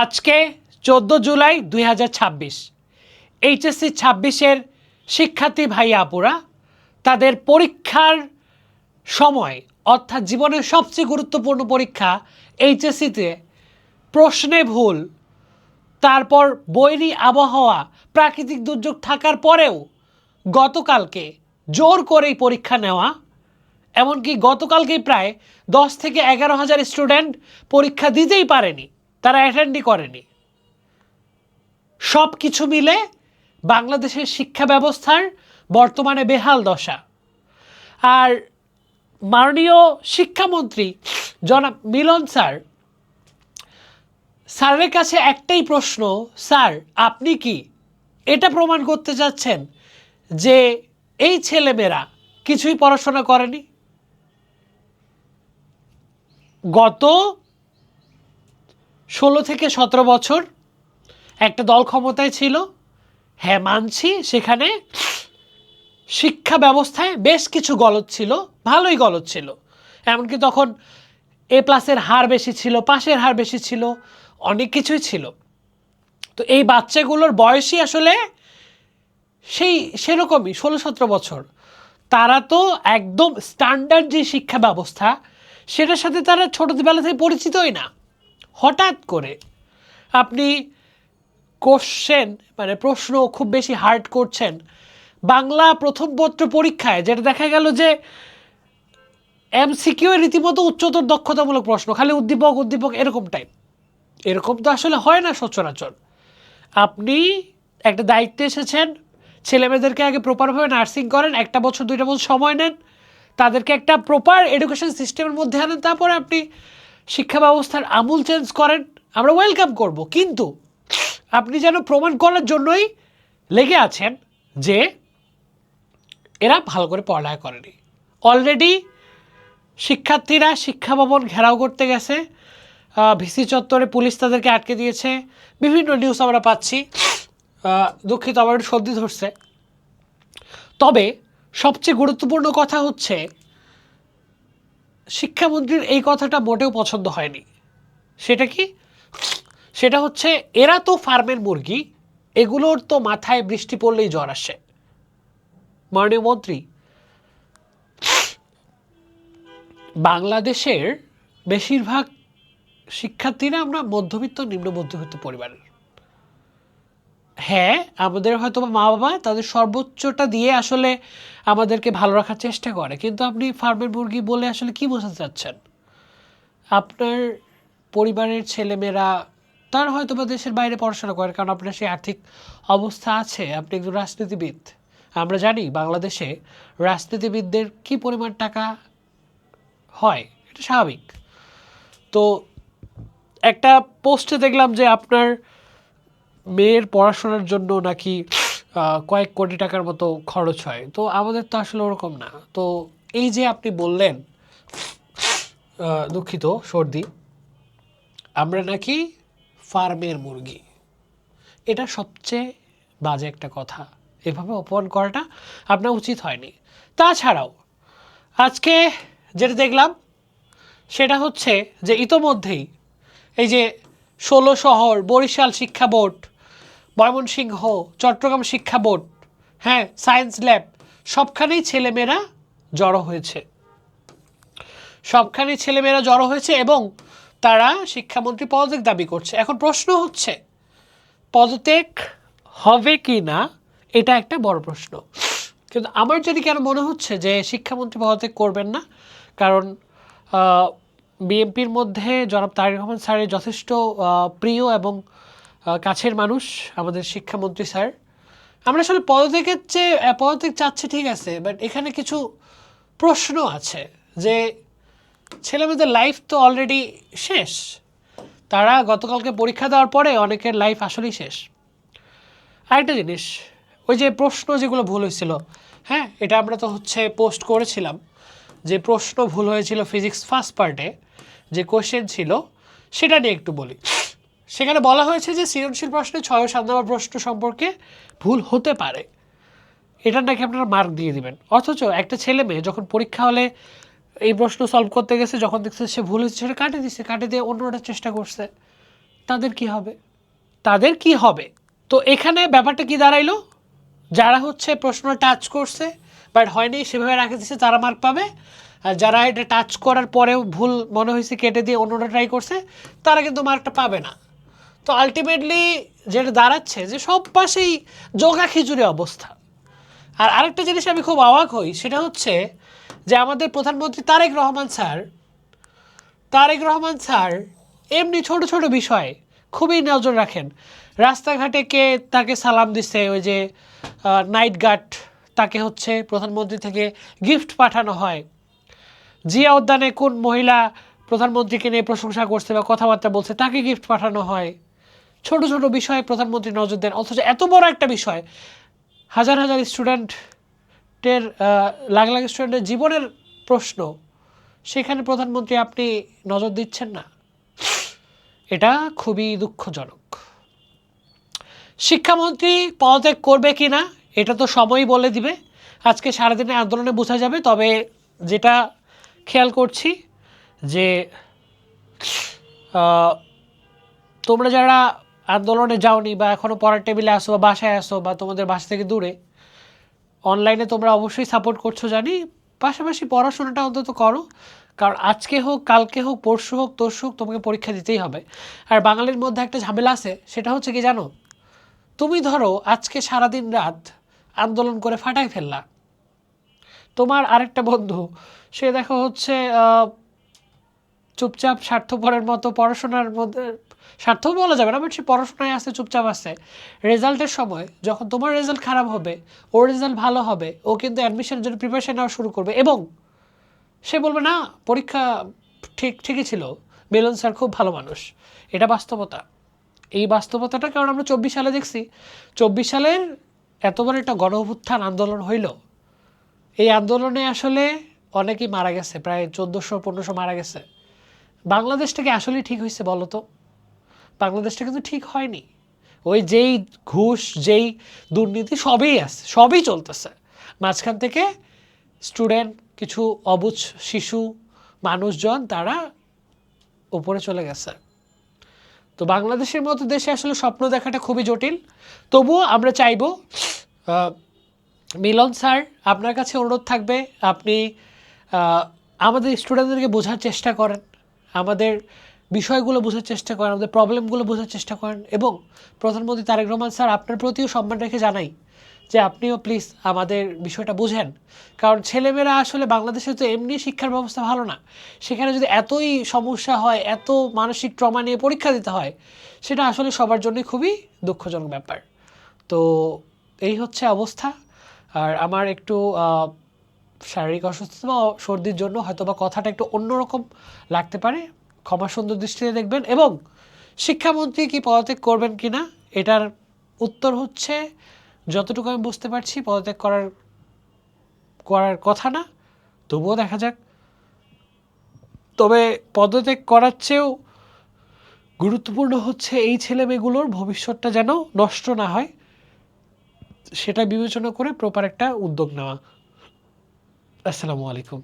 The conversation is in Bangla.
আজকে 14 জুলাই 2026 এইচএসসি 26-এর শিক্ষার্থী ভাই আপুরা তাদের পরীক্ষার সময় অর্থাৎ জীবনের সবচেয়ে গুরুত্বপূর্ণ পরীক্ষা এইচএসসিতে প্রশ্নে ভুল, তারপর বৈরী আবহাওয়া, প্রাকৃতিক দুর্যোগ থাকার পরেও গতকালকে জোর করেই পরীক্ষা নেওয়া, এমনকি গতকালকেই প্রায় 10 থেকে 11,000 স্টুডেন্ট পরীক্ষা দিতেই পারেনি, তারা অ্যাটেন্ডই করেনি। সব কিছু মিলে বাংলাদেশের শিক্ষা ব্যবস্থার বর্তমানে বেহাল দশা। আর মাননীয় শিক্ষামন্ত্রী জনাব মিলন স্যারের কাছে একটাই প্রশ্ন, স্যার আপনি কি এটা প্রমাণ করতে চাচ্ছেন যে এই ছেলেমেয়েরা কিছুই পড়াশোনা করেনি? গত 16 থেকে 17 বছর একটা দল ক্ষমতায় ছিল, হ্যাঁ মানছি সেখানে শিক্ষা ব্যবস্থায় বেশ কিছু গলদ ছিল, ভালোই গলদ ছিল। এমনকি তখন A+-এর হার বেশি ছিল, পাশের হার বেশি ছিল, অনেক কিছুই ছিল। তো এই বাচ্চাগুলোর বয়সই আসলে সেরকমই 16-17 বছর। তারা তো একদম স্ট্যান্ডার্ড যে শিক্ষা ব্যবস্থা সেটার সাথে তারা ছোটবেলা থেকে পরিচিতই না। হঠাৎ করে আপনি প্রশ্ন খুব বেশি হার্ড করছেন। বাংলা প্রথম পত্র পরীক্ষায় যেটা দেখা গেল যে MCQ রীতিমতো উচ্চতর দক্ষতামূলক প্রশ্ন, খালি উদ্দীপক এরকম টাইপ। এরকম তো আসলে হয় না সচরাচর। আপনি একটা দায়িত্বে এসেছেন, ছেলেমেয়েদেরকে আগে প্রপারভাবে নার্সিং করেন, 1 বছর 2 বছর সময় নেন, তাদেরকে একটা প্রপার এডুকেশন সিস্টেমের মধ্যে আনেন, তারপরে আপনি শিক্ষা ব্যবস্থার আমূল চেঞ্জ করেন, আমরা ওয়েলকাম করব। কিন্তু আপনি যেন প্রমাণ করার জন্যই লেগে আছেন যে এরা ভালো করে পড়ালেখা করেনি। অলরেডি শিক্ষার্থীরা শিক্ষা ভবন ঘেরাও করতে গেছে, ভিসি চত্বরে পুলিশ তাদেরকে আটকে দিয়েছে, বিভিন্ন নিউজ আমরা পাচ্ছি। দুঃখিত, আমার একটু সর্দি ধরছে। তবে সবচেয়ে গুরুত্বপূর্ণ কথা হচ্ছে শিক্ষামন্ত্রীর এই কথাটা মোটেও পছন্দ হয়নি। সেটা কি? সেটা হচ্ছে এরা তো ফার্মের মুরগি, এগুলোর তো মাথায় বৃষ্টি পড়লেই জ্বর আসে। মাননীয় মন্ত্রী, বাংলাদেশের বেশিরভাগ শিক্ষার্থীরা আমরা মধ্যবিত্ত নিম্ন মধ্যবিত্ত পরিবারের। হ্যাঁ, আমাদের হয়তো মা বাবা তাদের সর্বোচ্চটা দিয়ে আসলে আমাদেরকে ভালো রাখার চেষ্টা করে, কিন্তু আপনি ফার্মের মুরগি বলে আসলে কি বোঝাতে চাচ্ছেন? আপনার পরিবারের ছেলেমেয়েরা তার হয়তো বা দেশের বাইরে পড়াশোনা করে, কারণ আপনার সেই আর্থিক অবস্থা আছে, আপনি একজন রাজনীতিবিদ। আমরা জানি বাংলাদেশে রাজনীতিবিদদের কি পরিমাণ টাকা হয়, এটা স্বাভাবিক। তো একটা পোস্টে দেখলাম যে আপনার মেয়ের পড়াশোনার জন্য নাকি কয়েক কোটি টাকার মতো খরচ হয়। তো আমাদের তো আসলে ওরকম না। তো এই যে আপনি বললেন, দুঃখিত সর্দি, আমরা নাকি ফার্মের মুরগি, এটা সবচেয়ে বাজে একটা কথা। এভাবে অপমান করাটা আপনার উচিত হয়নি। তাছাড়াও আজকে যেটা দেখলাম সেটা হচ্ছে যে ইতোমধ্যেই এই যে 16 শহর, বরিশাল শিক্ষা বোর্ড, ময়মনসিংহ, চট্টগ্রাম শিক্ষা বোর্ড, হ্যাঁ সায়েন্স ল্যাব, সবখানেই ছেলেমেয়েরা জড়ো হয়েছে। সবখানেই ছেলেমেয়েরা জড়ো হয়েছে এবং তারা শিক্ষামন্ত্রী পদত্যাগ দাবি করছে। এখন প্রশ্ন হচ্ছে পদত্যাগ হবে কি না, এটা একটা বড় প্রশ্ন। কিন্তু আমার যদি কেন মনে হচ্ছে যে শিক্ষামন্ত্রী পদত্যাগ করবেন না, কারণ বিএনপির মধ্যে জনাব তারেক রহমান স্যারের যথেষ্ট প্রিয় এবং কাছের মানুষ আমাদের শিক্ষামন্ত্রী স্যার। আমরা আসলে পদত্যাগ চাচ্ছি ঠিক আছে, বাট এখানে কিছু প্রশ্ন আছে যে ছেলেমেয়েদের লাইফ তো অলরেডি শেষ। তারা গতকালকে পরীক্ষা দেওয়ার পরে অনেকের লাইফ আসলেই শেষ। আরেকটা জিনিস, ওই যে প্রশ্ন যেগুলো ভুল হয়েছিল, হ্যাঁ এটা আমরা তো পোস্ট করেছিলাম যে প্রশ্ন ভুল হয়েছিল ফিজিক্স ফার্স্ট পার্টে, যে কোশ্চেন ছিল সেটা নিয়ে একটু বলি। সেখানে বলা হয়েছে যে সৃজনশীল প্রশ্নে 6 ও 7 নম্বর প্রশ্ন সম্পর্কে ভুল হতে পারে, এটা নাকি আপনারা মার্ক দিয়ে দিবেন। অথচ একটা ছেলে মেয়ে যখন পরীক্ষা হলে এই প্রশ্ন সলভ করতে গেছে, যখন দেখছে সে ভুল হয়েছে সেটা কাটে দিয়ে অন্যটার চেষ্টা করছে। তাদের কি হবে? তাদের কি হবে? তো এখানে ব্যাপারটা কি দাঁড়াইলো, যারা হচ্ছে প্রশ্ন টাচ করছে বাট হয়নি সেভাবে রাখে দিচ্ছে তারা মার্ক পাবে, আর যারা এটা টাচ করার পরেও ভুল মনে হয়েছে কেটে দিয়ে অন্যটা ট্রাই করছে তারা কিন্তু মার্কটা পাবে না। তো আলটিমেটলি যেটা দাঁড়াচ্ছে যে সব পাশেই জগা খিচুড়ি অবস্থা। আর আরেকটা জিনিস আমি খুব অবাক হই, সেটা হচ্ছে যে আমাদের প্রধানমন্ত্রী তারেক রহমান স্যার এমনি ছোট ছোট বিষয়ে খুবই নজর রাখেন। রাস্তাঘাটে কে তাকে সালাম দিচ্ছে, ওই যে নাইট গার্ড, তাকে হচ্ছে প্রধানমন্ত্রী থেকে গিফট পাঠানো হয়। জিয়া উদ্যানে কোন মহিলা প্রধানমন্ত্রীকে নিয়ে প্রশংসা করছে বা কথাবার্তা বলছে তাকে গিফট পাঠানো হয়। ছোট ছোট বিষয়ে প্রধানমন্ত্রী নজর দেন, অথচ এত বড় একটা বিষয়, হাজার হাজার স্টুডেন্টের লাখ লাখ স্টুডেন্টের জীবনের প্রশ্ন, সেখানে প্রধানমন্ত্রী আপনি নজর দিচ্ছেন না। এটা খুবই দুঃখজনক। শিক্ষামন্ত্রী পদত্যাগ করবে কি না এটা তো সময়ই বলে দিবে, আজকে সারাদিনের আন্দোলনে বোঝা যাবে। তবে যেটা খেয়াল করছি যে তোমরা যারা আন্দোলনে যাওনি বা এখনও পড়ার টেবিলে আসো বা বাসায় আসো বা তোমাদের বাসা থেকে দূরে, অনলাইনে তোমরা অবশ্যই সাপোর্ট করছো জানি, পাশাপাশি পড়াশোনাটা অন্তত করো। কারণ আজকে হোক, কালকে হোক, পরশু হোক, তরশু হোক, তোমাকে পরীক্ষা দিতেই হবে। আর বাঙালির মধ্যে একটা ঝামেলা আছে, সেটা হচ্ছে কি জানো, তুমি ধরো আজকে সারাদিন রাত আন্দোলন করে ফাটাই ফেললা, তোমার আরেকটা বন্ধু সে দেখো হচ্ছে চুপচাপ স্বার্থপরের মতো পড়াশোনার মধ্যে, স্বার্থও বলা যাবে না বাট সে পড়াশোনায় আসছে, চুপচাপ আসছে। রেজাল্টের সময় যখন তোমার রেজাল্ট খারাপ হবে, ওর রেজাল্ট ভালো হবে, ও কিন্তু অ্যাডমিশনের জন্য প্রিপারেশন নেওয়া শুরু করবে এবং সে বলবে না পরীক্ষা ঠিকই ছিল, মিলন স্যার খুব ভালো মানুষ। এটা বাস্তবতা। এই বাস্তবতাটা কারণ আমরা 24 সালে দেখছি, 24 সালের এত বড় একটা গণ অভ্যুত্থান আন্দোলন হইল, এই আন্দোলনে আসলে অনেকেই মারা গেছে, প্রায় 1400-1500 মারা গেছে। বাংলাদেশটাকে আসলেই ঠিক হয়েছে বলো তো? বাংলাদেশটা কিন্তু ঠিক হয়নি। ওই যেই ঘুষ, যেই দুর্নীতি সবই আছে, সবই চলতেছে। মাঝখান থেকে স্টুডেন্ট, কিছু অবুঝ শিশু, মানুষজন তারা উপরে চলে গেছে। তো বাংলাদেশের মতো দেশে আসলে স্বপ্ন দেখাটা খুবই জটিল। তবুও আমরা চাইব, মিলন স্যার আপনার কাছে অনুরোধ থাকবে, আপনি আমাদের স্টুডেন্টদেরকে বোঝার চেষ্টা করেন, আমাদের বিষয়গুলো বোঝার চেষ্টা করেন, আমাদের প্রবলেমগুলো বোঝার চেষ্টা করেন। এবং প্রধানমন্ত্রী তারেক রহমান স্যার আপনার প্রতিও সম্মান রেখে জানাই যে আপনিও প্লিজ আমাদের বিষয়টা বুঝেন। কারণ ছেলেমেয়েরা আসলে বাংলাদেশে তো এমনি শিক্ষার ব্যবস্থা ভালো না, সেখানে যদি এতই সমস্যা হয়, এত মানসিক ট্রমা নিয়ে পরীক্ষা দিতে হয়, সেটা আসলে সবার জন্যই খুবই দুঃখজনক ব্যাপার। তো এই হচ্ছে অবস্থা। আর আমার একটু শারীরিক অসুস্থতা বা সর্দির জন্য হয়তো বা কথাটা একটু অন্যরকম লাগতে পারে, ক্ষমা সুন্দর দৃষ্টিতে দেখবেন। এবং শিক্ষামন্ত্রী কি পদত্যাগ করবেন কি না, এটার উত্তর হচ্ছে যতটুকু আমি বুঝতে পারছি পদত্যাগ করার কথা না, তবুও দেখা যাক। তবে পদত্যাগ করার চেয়েও গুরুত্বপূর্ণ হচ্ছে এই ছেলেমেয়েগুলোর ভবিষ্যৎটা যেন নষ্ট না হয়, সেটা বিবেচনা করে প্রপার একটা উদ্যোগ নেওয়া। আসসালামু আলাইকুম।